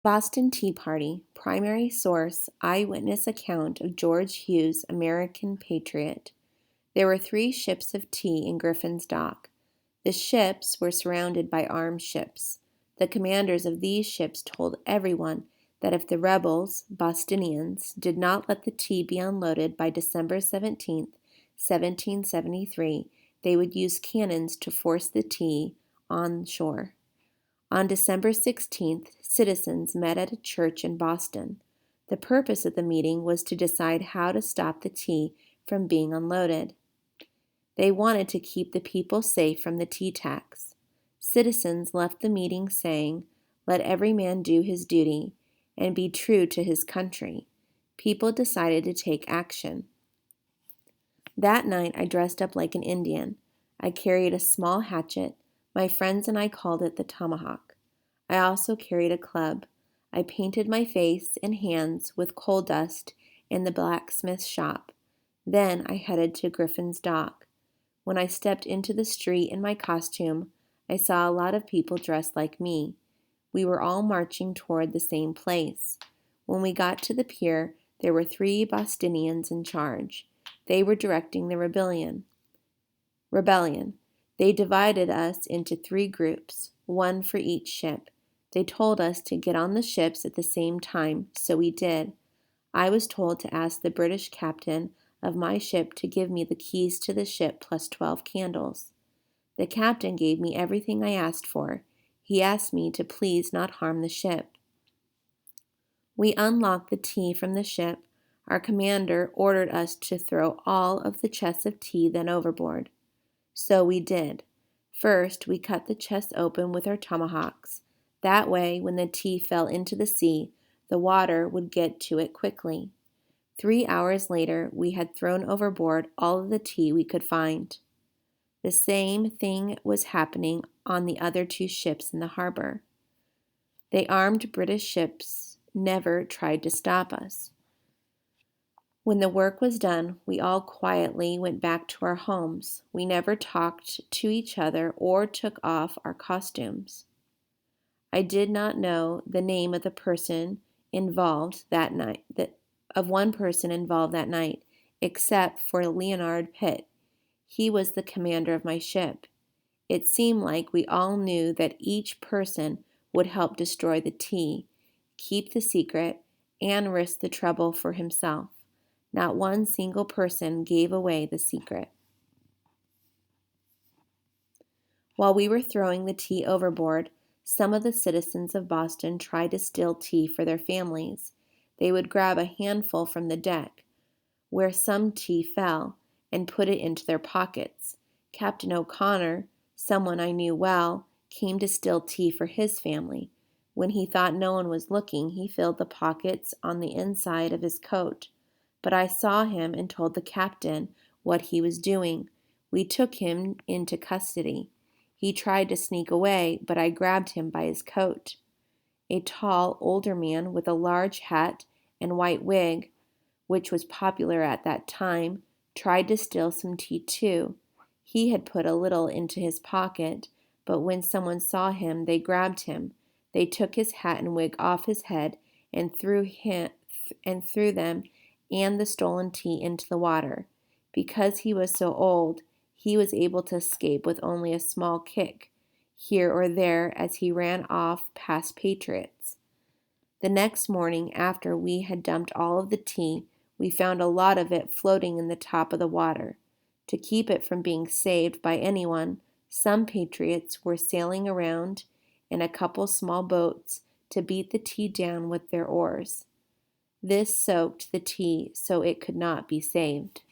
Boston Tea Party. Primary source, eyewitness account of George Hughes, American patriot. There were 3 ships of tea in Griffin's Dock. The ships were surrounded by armed ships. The commanders of these ships told everyone that if the rebels, Bostonians, did not let the tea be unloaded by December 17th, 1773, they would use cannons to force the tea on shore. On December 16th, citizens met at a church in Boston. The purpose of the meeting was to decide how to stop the tea from being unloaded. They wanted to keep the people safe from the tea tax. Citizens left the meeting saying, "Let every man do his duty and be true to his country." People decided to take action. That night I dressed up like an Indian. I carried a small hatchet. My friends and I called it the tomahawk. I also carried a club. I painted my face and hands with coal dust in the blacksmith's shop. Then I headed to Griffin's Dock. When I stepped into the street in my costume, I saw a lot of people dressed like me. We were all marching toward the same place. When we got to the pier, there were 3 Bostonians in charge. They were directing the rebellion. They divided us into 3 groups, 1 for each ship. They told us to get on the ships at the same time, so we did. I was told to ask the British captain of my ship to give me the keys to the ship plus 12 candles. The captain gave me everything I asked for. He asked me to please not harm the ship. We unlocked the tea from the ship. Our commander ordered us to throw all of the chests of tea then overboard. So we did. First, we cut the chests open with our tomahawks. That way, when the tea fell into the sea, the water would get to it quickly. 3 hours later, we had thrown overboard all of the tea we could find. The same thing was happening on the other 2 ships in the harbor. The armed British ships never tried to stop us. When the work was done, we all quietly went back to our homes. We never talked to each other or took off our costumes. I did not know the name of the person involved that night, one person involved that night, except for Leonard Pitt. He was the commander of my ship. It seemed like we all knew that each person would help destroy the tea, keep the secret, and risk the trouble for himself. Not one single person gave away the secret. While we were throwing the tea overboard, some of the citizens of Boston tried to steal tea for their families. They would grab a handful from the deck, where some tea fell, and put it into their pockets. Captain O'Connor, someone I knew well, came to steal tea for his family. When he thought no one was looking, he filled the pockets on the inside of his coat. But I saw him and told the captain what he was doing. We took him into custody. He tried to sneak away, but I grabbed him by his coat. A tall, older man with a large hat and white wig, which was popular at that time, tried to steal some tea too. He had put a little into his pocket, but when someone saw him, they grabbed him. They took his hat and wig off his head and threw them and the stolen tea into the water. Because he was so old, he was able to escape with only a small kick here or there as he ran off past patriots. The next morning, after we had dumped all of the tea, we found a lot of it floating in the top of the water. To keep it from being saved by anyone, some patriots were sailing around in a couple small boats to beat the tea down with their oars. This soaked the tea so it could not be saved.